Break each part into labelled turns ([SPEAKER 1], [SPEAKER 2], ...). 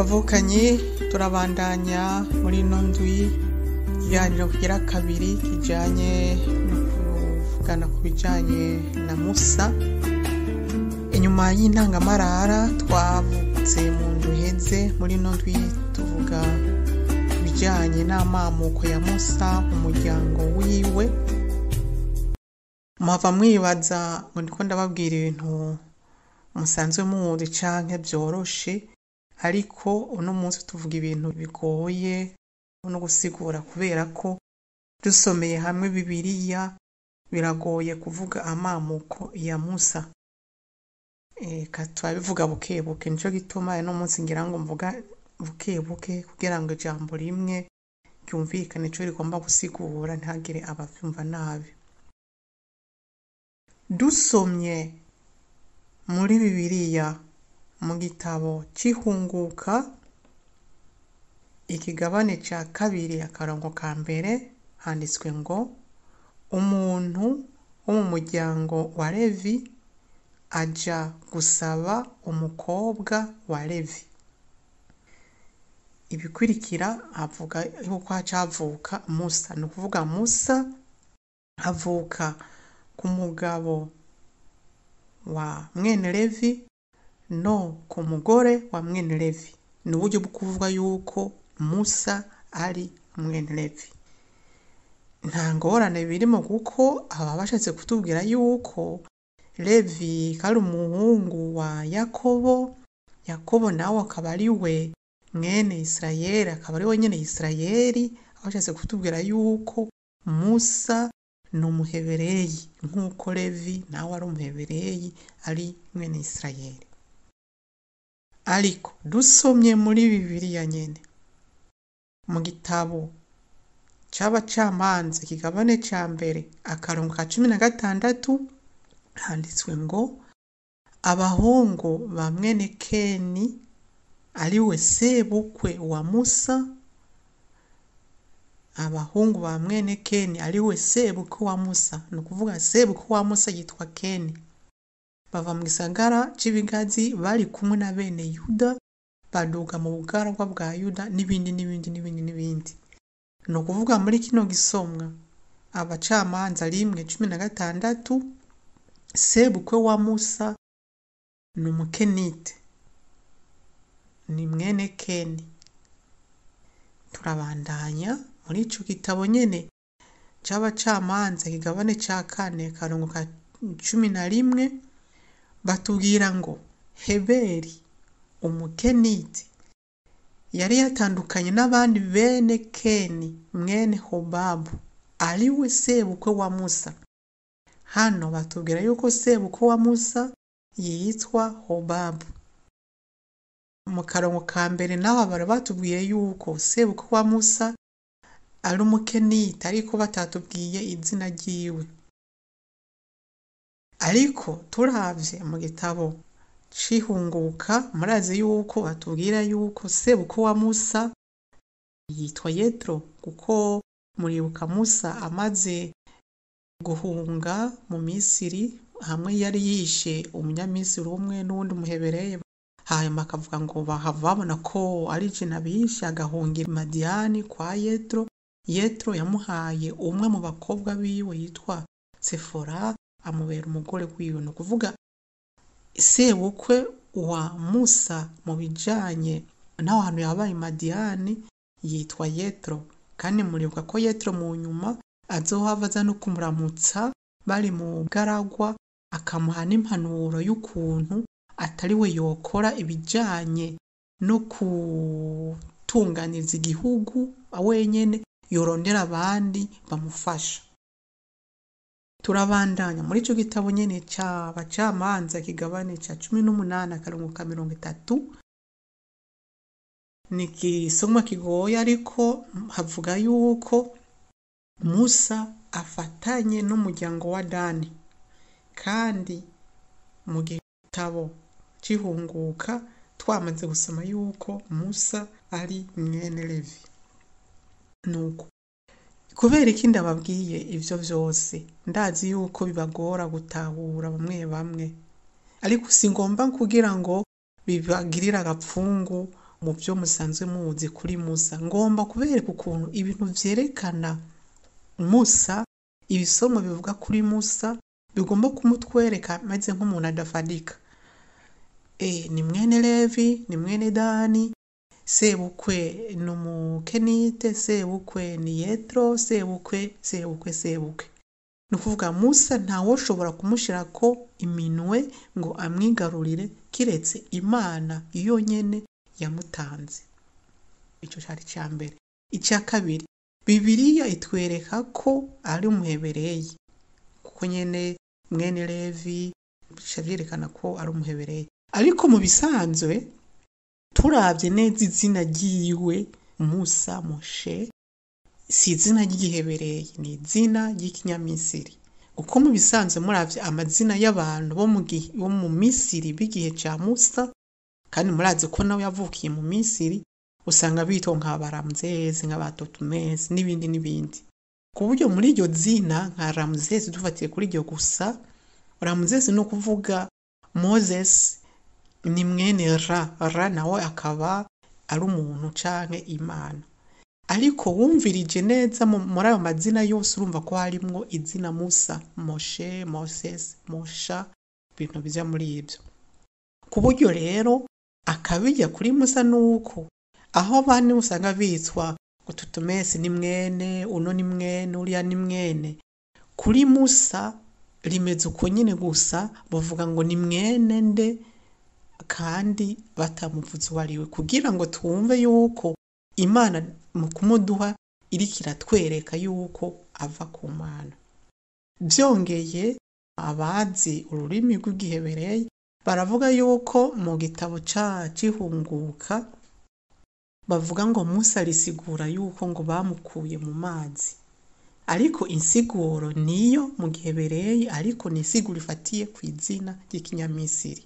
[SPEAKER 1] bavukanyi turabandanya muri ino ndwi ikiganiro kigira kabiri kijanye no kuvugana ku bijanye na Musa. Inyuma y'intangamarara twavutse mu ndwi iheze, muri ino ndwi tuvuga bijanye n'amamuko ya Musa, umuryango wiwe. Muhava mwibaza ngo ndiko ndababwira ibintu musanzwe muzi canke vyoroshe, ariko uno munsi tuvuga ibintu bigoye no gusigura, kubera ko dusomeye hamwe Bibiliya biragoye kuvuga amamuko ya Musa. Turabivuga bukebuke, nico gituma uno munsi ngira ngo mvuga bukebuke kugira ngo ijambo rimwe ryumvikane ico rigomba gusigura, ntihagire abavyumva nabi. Dusomye muri Bibiliya mu gitabo c'Ihunguka ikigabane ca kabiri akarongo ka mbere, handitswe ngo umuntu wo mu muryango wa Levi aja gusaba umukobwa wa Levi. Ibikurikira avuga yuko hacavuka Musa, ni ukuvuga Musa avuka ku mugabo wa mwene Levi no ku mugore wa mwene Levi. Ni uburyo bwo kuvuga yuko Musa ari mwene Levi. Nta ngorane birimo, kuko aba bashatse kutubwira yuko Levi kari umuhungu wa Yakobo, Yakobo nawe akaba ari we mwene Isirayeli, akaba ari we nyene Isirayeli. Abashatse kutubwira yuko Musa ni umuhebereyi, nk'uko Levi nawe ari umuhebereyi, ari mwene Isirayeli. Ariko dusomye muri Bibiliya nyene mu gitabo c'Abacamanza ikigabane ca mbere akarongo ka 16 handitswe ngo abahungu ba mwene Keni ari we sebukwe wa Musa, abahungu ba mwene Keni ari we sebukwe wa Musa, ni ukuvuga sebukwe wa Musa yitwa Keni. Bava mu gisagara c'ibigazi, bari kumwe na bene Yuda, baduga mu bugaragwa bwa Yuda, n'ibindi. Ni ukuvuga muri kino gisomwa Abacamanza 1:16, sebukwe wa Musa ni umukenite, ni mwene Keni. Turabandanya muri ico gitabo nyene c'Abacamanza ikigabane ca kane akarongo ka 11, batubwira ngo Heberi umukeniti yari yatandukanye n'abandi bene Keni mwene Hobabu, ari we sebukwe wa Musa. Hano batubwira yuko sebukwe wa Musa yitwa Hobabu. Mu karongo ka mbere naho bari batubwiye yuko sebukwe wa Musa ari umukeniti, ariko batatubwiye izina ryiwe. Ariko turavye mu gitabo c'Ihunguka, murazi yuko batubwira yuko sebukwe wa Musa yitwa Yetro, kuko muribuka Musa amaze guhunga mu Misiri, hamwe yari yishe umunyamisiri umwe n'uwundi muhebereye, hanyuma akavuga ngo babona ko ari je nabishe, agahungira Madiyani kwa Yetro. Yetro yamuhaye umwe mu bakobwa biwe yitwa Sefora, amubera umugore wiwe. Ni ukuvuga sebukwe wa Musa mu bijanye naho hantu yabaye Madiyani yitwa Yetro. Kandi muribuka ko Yetro mu nyuma azohava aza no kumuramutsa bari mu garagwa, akamuha n'impanuro y'ukuntu atari we yokora ibijanye no kutunganiza igihugu wenyene, yorondera abandi bamufasha. Turabandanya muri ico gitabo nyene c'Abacamanza ikigabane ca 18 akarongo ka 30. Ni igisomwa kigoye, ariko havuga yuko Musa afatanye n'umuryango wa Dani. Kandi mu gitabo c'Ihunguka twamaze gusoma yuko Musa ari mwene Levi. Nuko kubera iki ndababwiye ivyo vyose, ndazi yuko bibagora gutahura bamwe, ariko singomba kugira ngo bibagirira agapfungu mu byo musanzwe muzi kuri Musa. Ngomba kubereka ukuntu ibintu vyerekana Musa, ibisomo bivuga kuri Musa bigomba kumutwereka maze nk'umuntu adafadika. Ni mwene Levi, ni mwene Dani, sebukwe ni umukenite, sebukwe ni Yetro, sebukwe. Ni ukuvuga Musa ntawoshobora kumushirako iminwe ngo amwigarurire kiretse Imana yonyene yamutanze. Ico cari ca mbere. Ica kabiri, Bibiliya itwereka ko ari umuhebereyi, kuko nyene mwene Levi byerekana ko ari umuhebereyi. Ariko mu bisanzwe turavye neza izina ryiwe Musa, Moshe, si izina ry'igihebereyi, ni izina ry'ikinyamisiri. Uko mu bisanzwe muravye amazina y'abantu bo mu Misiri b'igihe ca Musa, kandi murazi ko nawe yavukiye mu Misiri, usanga bitwa nka Ramzesi, nka Totumesi n'ibindi. Ku buryo muri iryo zina nka Ramzesi dufatiye kuri iryo gusa, Ramzesi no kuvuga Moses ni mwene Ra nawe akaba ari umuntu canke Imana. Ariko wumvirije neza muri ayo mazina yose urumva ko harimwo izina Musa, Moshe, Moses, Mosha, ibintu bija muri ibyo. Ku buryo rero akabijya kuri Musa nuko aho bane usanga bitwa ngo Tutumesi ni mwene, uno ni mwene, uriya ni mwene, kuri Musa rimeze uko nyine gusa bavuga ngo ni mwene nde, kandi batamuvuze uwo ari we, kugira ngo twumve yuko Imana mu kumuduha iriko iratwereka yuko ava ku Mana. Byongeye abazi ururimi rw'igihebereyi baravuga yuko mu gitabo c'ihunguka bavuga ngo Musa risigura yuko ngo bamukuye mu mazi, ariko insiguro niyo mu gihebereyi, ariko ni insiguro ifatiye ku izina ry'ikinyamisiri.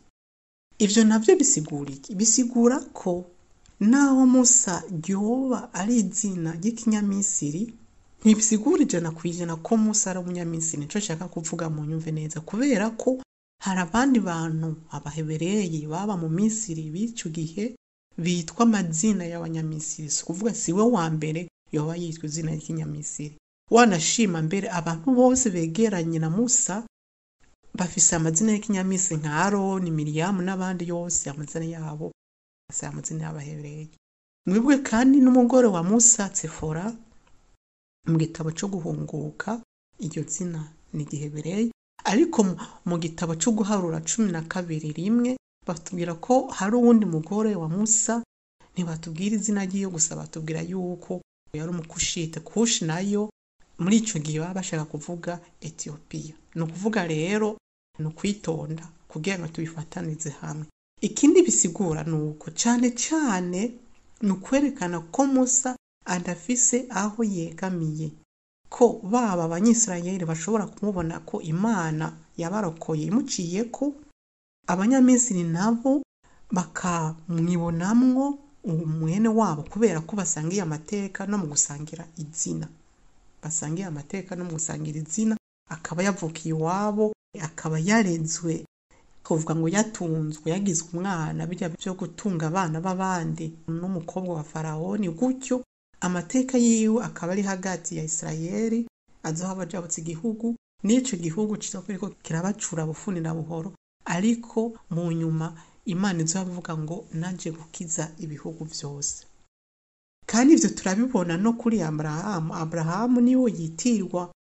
[SPEAKER 1] Ivyo navyo bisigura iki? Bisigura ko naho Musa ryoba ari izina ry'ikinyamisiri, ntibisigura 100% ko Musa ari umunyamisiri. Nico nshaka kuvuga mu nyumve neza, kubera ko hari abandi bantu abahebereyi baba mu Misiri b'ico gihe bitwa amazina y'abanyamisiri. Si kuvuga siwe wa mbere yoba yitwa izina ry'ikinyamisiri. Wanashima mbere abantu bose begeranye na Musa bafise amazina y'ikinyamisiri nka Aroni, Miriyamu n'abandi yose amazina yabo asa amazina y'abahebereyi. Mwebwe kandi n'umugore wa Musa Tsefora mu gitabo cyo guhunguka iryo zina ni igihebereyi, ariko mu gitabo cyo guharura 12:1 batubwira ko hari uwundi mugore wa Musa. Ntibatubwira izina ryiyo gusa, batubwira yuko yari umukushite. Kushi nayo muri ico gihe baba bashaka kuvuga Ethiopia. Ni ukuvuga rero ni ukwitonda kugira ngo tubifatanize hamwe. Ikindi bisigura nuko cane ni ukwerekana ko Musa adafise aho yegamiye, ko baba abanyisirayeli bashobora kumubona ko Imana yabarokoye imuciye ko, abanyamisiri nabo bakamwibonamwo umwene wabo kubera ko basangiye amateka no mu gusangira izina. Akaba yavukiye iwabo, akaba yarezwe, kuvuga ngo yatunzwe, yagizwe umwana bijya byo gutunga abana b'abandi n'umukobwa wa Faraoni. Gutyo amateka yiwe akaba ari hagati ya Isirayeli azohaba jabutse igihugu, n'ico gihugu kizokoreko kirabacura bufuni na buhoro, ariko mu nyuma Imana izovuga ngo naje gukiza ibihugu byose. Kandi ivyo turabibona no kuri Abrahamu niwe yitirwa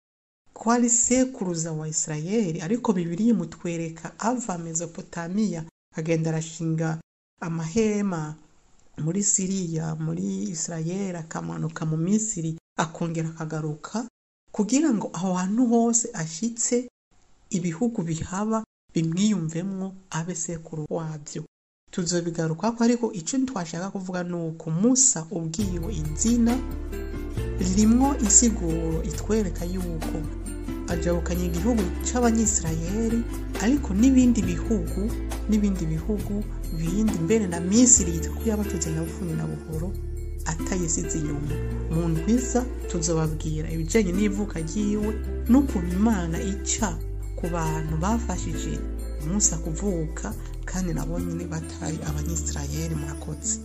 [SPEAKER 1] ko ari sekuruza wa Isirayeli, ariko Bibiliya imutwereka ava Mesopotamiya agenda arashinga amahema muri Siriya, muri Isirayeli, akamanuka mu Misiri, akongera akagaruka kugira ngo aho hantu hose ashitse ibihugu bihaba bimwiyumvemwo abe sekuru wabyo. Tuzobigaruka ko, ariko ico twashaka kuvuga nuko Musa ubwiwe izina ririmwo insiguro itwereka yuko ajabukanye igihugu c'abanyisirayeli, ariko n'ibindi bihugu bindi mbere na Misiri yitwa yabacuze na bufuni na buhoro atayisize inyuma. Mu ndwiza tuzobabwira ibijanye n'ivuka ryiwe n'ukuntu Imana ica ku bantu bafashije Musa kuvuka kandi nabo nyine batari abanyisirayeli. Murakoze.